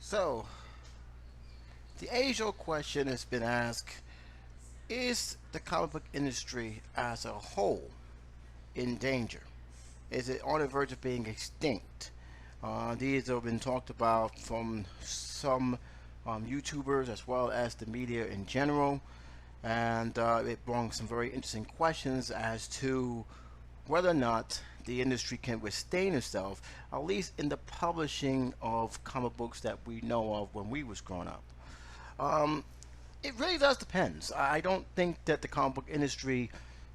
So, the age-old question has been asked: is the comic book industry as a whole in danger? Is it on the verge of being extinct? These have been talked about from some YouTubers as well as the media in general, and it brought some very interesting questions as to whether or not the industry can withstand itself, at least in the publishing of comic books that we know of when we was growing up. Um, it really does depend. I don't think that the comic book industry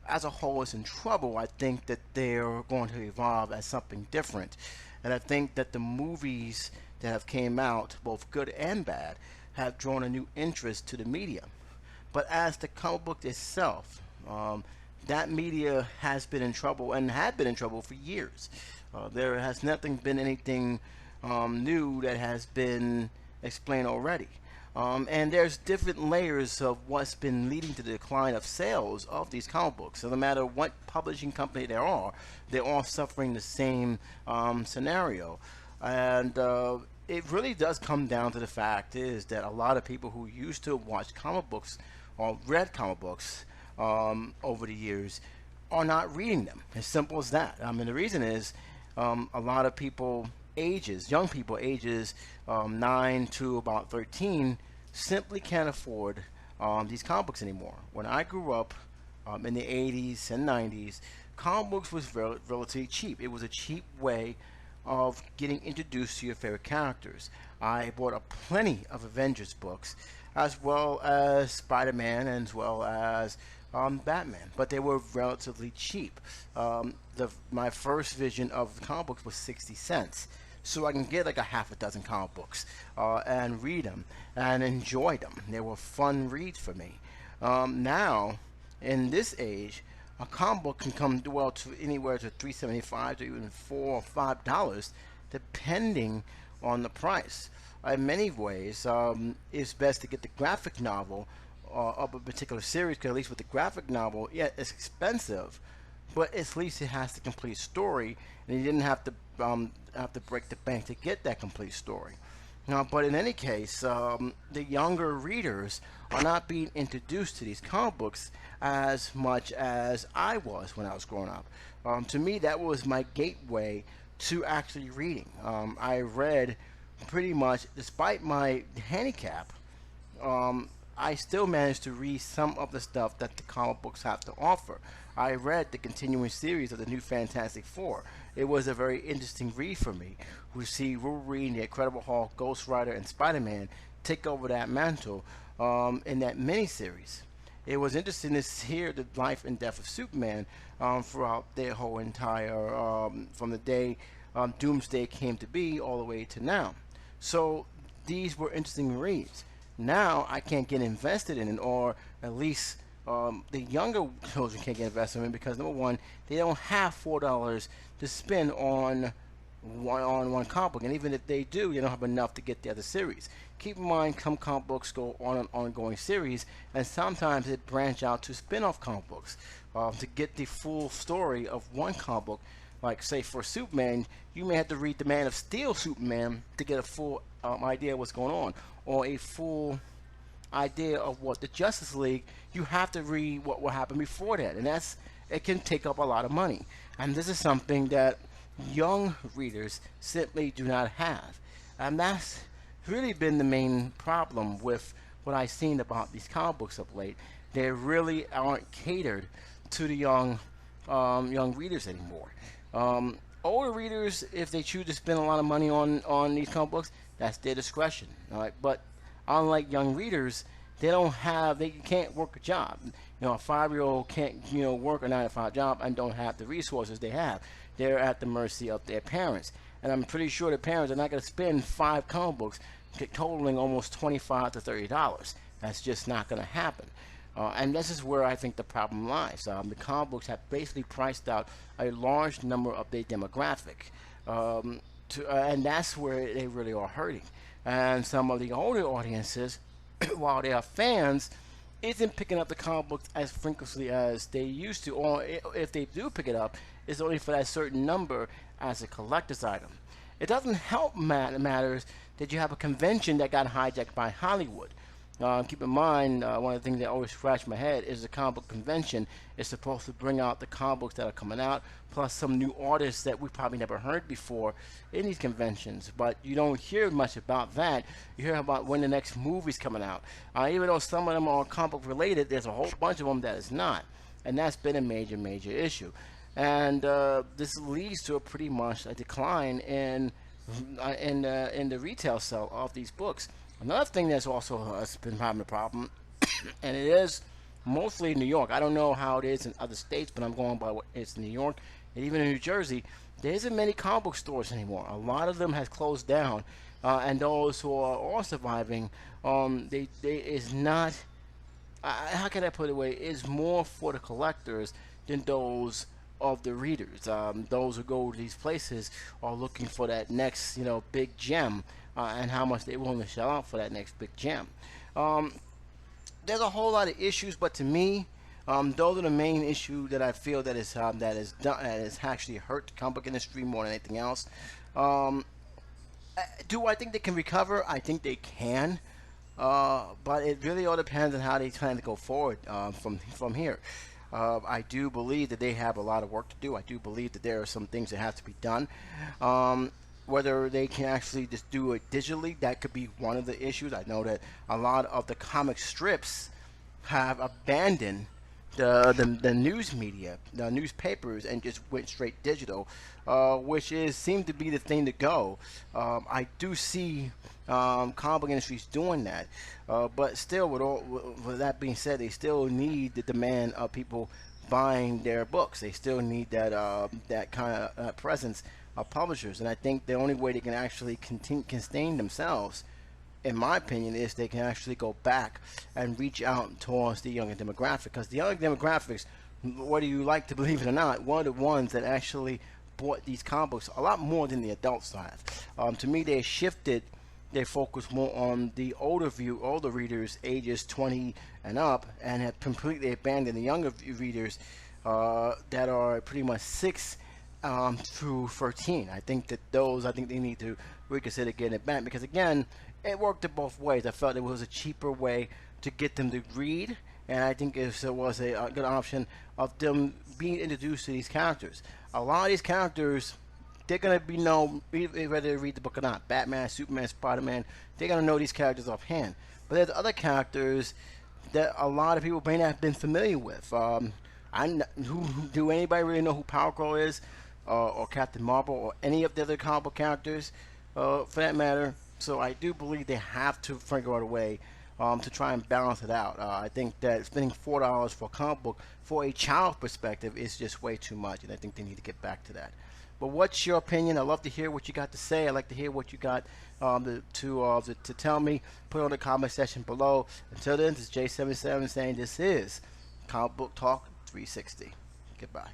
as a whole is in trouble. I think that they're going to evolve as something different. And I think that the movies that have came out, both good and bad, have drawn a new interest to the media. But as the comic book itself, that media has been in trouble and had been in trouble for years. There has nothing been anything new that has been explained already. And there's different layers of what's been leading to the decline of sales of these comic books. So no matter what publishing company they are, they're all suffering the same scenario. And it really does come down to the fact is that a lot of people who used to watch comic books or read comic books over the years are not reading them. As simple as that. I mean, the reason is a lot of people ages, young people ages 9 to about 13 simply can't afford these comic books anymore. When I grew up in the 80s and 90s, comic books was relatively cheap. It was a cheap way of getting introduced to your favorite characters. I bought a plenty of Avengers books, as well as Spider-Man, and as well as Batman, but they were relatively cheap. My first vision of comic books was 60 cents. So I can get like a half a dozen comic books and read them and enjoy them. They were fun reads for me. Now, in this age, a comic book can come well to anywhere to $3.75 to even $4 or $5, depending on the price. In many ways, it's best to get the graphic novel of a particular series, because at least with the graphic novel, yeah, it's expensive, but at least it has the complete story, and you didn't have to break the bank to get that complete story. But in any case, the younger readers are not being introduced to these comic books as much as I was when I was growing up. To me, that was my gateway to actually reading. I read pretty much, despite my handicap, I still managed to read some of the stuff that the comic books have to offer. I read the continuing series of the New Fantastic Four. It was a very interesting read for me. We see Wolverine, the Incredible Hulk, Ghost Rider, and Spider-Man take over that mantle in that miniseries. It was interesting to hear the life and death of Superman throughout their whole entire, from the day Doomsday came to be all the way to now. So these were interesting reads. Now I can't get invested in it, or at least the younger children can't get invested in it, because number one, they don't have $4 to spend on one comic book, and even if they do, they don't have enough to get the other series. Keep in mind, some comic books go on an ongoing series, and sometimes it branch out to spin-off comic books to get the full story of one comic book. Like, say, for Superman, you may have to read the Man of Steel Superman to get a full idea of what's going on, or a full idea of what the Justice League. You have to read what will happen before that, and it can take up a lot of money. And this is something that young readers simply do not have, and that's really been the main problem with what I've seen about these comic books of late. They really aren't catered to the young readers anymore. Older readers, if they choose to spend a lot of money on these comic books, that's their discretion. All right, but unlike young readers, they can't work a job. A 5-year-old can't work a 9 to 5 job and don't have the resources they have. They're at the mercy of their parents, and I'm pretty sure the parents are not going to spend 5 comic books totaling almost $25 to $30. That's just not going to happen. And this is where I think the problem lies. The comic books have basically priced out a large number of their demographic, and that's where they really are hurting. And some of the older audiences, while they are fans, isn't picking up the comic books as frequently as they used to, or if they do pick it up, it's only for that certain number as a collector's item. It doesn't help matters that you have a convention that got hijacked by Hollywood. Keep in mind, one of the things that always scratch my head is the comic book convention is supposed to bring out the comic books that are coming out, plus some new artists that we probably never heard before in these conventions. But you don't hear much about that. You hear about when the next movie's coming out. Even though some of them are comic book related, there's a whole bunch of them that is not, and that's been a major issue. And this leads to a pretty much a decline in the retail sale of these books. Another thing that's also been having a problem, and it is mostly New York. I don't know how it is in other states, but I'm going by what it's in New York, and even in New Jersey. There isn't many comic book stores anymore. A lot of them has closed down, and those who are all surviving, they is not. How can I put it away? Is more for the collectors than those of the readers. Those who go to these places are looking for that next, big gem, and how much they're willing to shell out for that next big gem. There's a whole lot of issues, but to me, those are the main issue that I feel that is actually hurt the comic book industry more than anything else. Do I think they can recover? I think they can. But it really all depends on how they plan to go forward from here. I do believe that they have a lot of work to do. I do believe that there are some things that have to be done. Whether they can actually just do it digitally, that could be one of the issues. I know that a lot of the comic strips have abandoned the news media, the newspapers, and just went straight digital, which seemed to be the thing to go. I do see comic book industries doing that, but still, with that being said, they still need the demand of people buying their books. They still need that kind of presence of publishers, and I think the only way they can actually sustain themselves, in my opinion, is they can actually go back and reach out towards the younger demographic. Because the younger demographics, whether you like to believe it or not, one of the ones that actually bought these comic books a lot more than the adults have. To me, they shifted their focus more on the older readers, ages 20 and up, and have completely abandoned the younger readers that are pretty much 6 through 13. I think they need to reconsider getting it back, because again, it worked in both ways. I felt it was a cheaper way to get them to read, and I think it was a good option of them being introduced to these characters. A lot of these characters, they're going to be known whether they read the book or not. Batman, Superman, Spider-Man, they're going to know these characters offhand. But there's other characters that a lot of people may not have been familiar with. Do anybody really know who Power Girl is, or Captain Marvel, or any of the other comic book characters, for that matter? So I do believe they have to figure out a way to try and balance it out. I think that spending $4 for a comic book for a child perspective is just way too much, and I think they need to get back to that. But what's your opinion? I'd love to hear what you got to say. I'd like to hear what you got to tell me. Put it on the comment section below. Until then, this is J77 saying this is Comic Book Talk 360. Goodbye.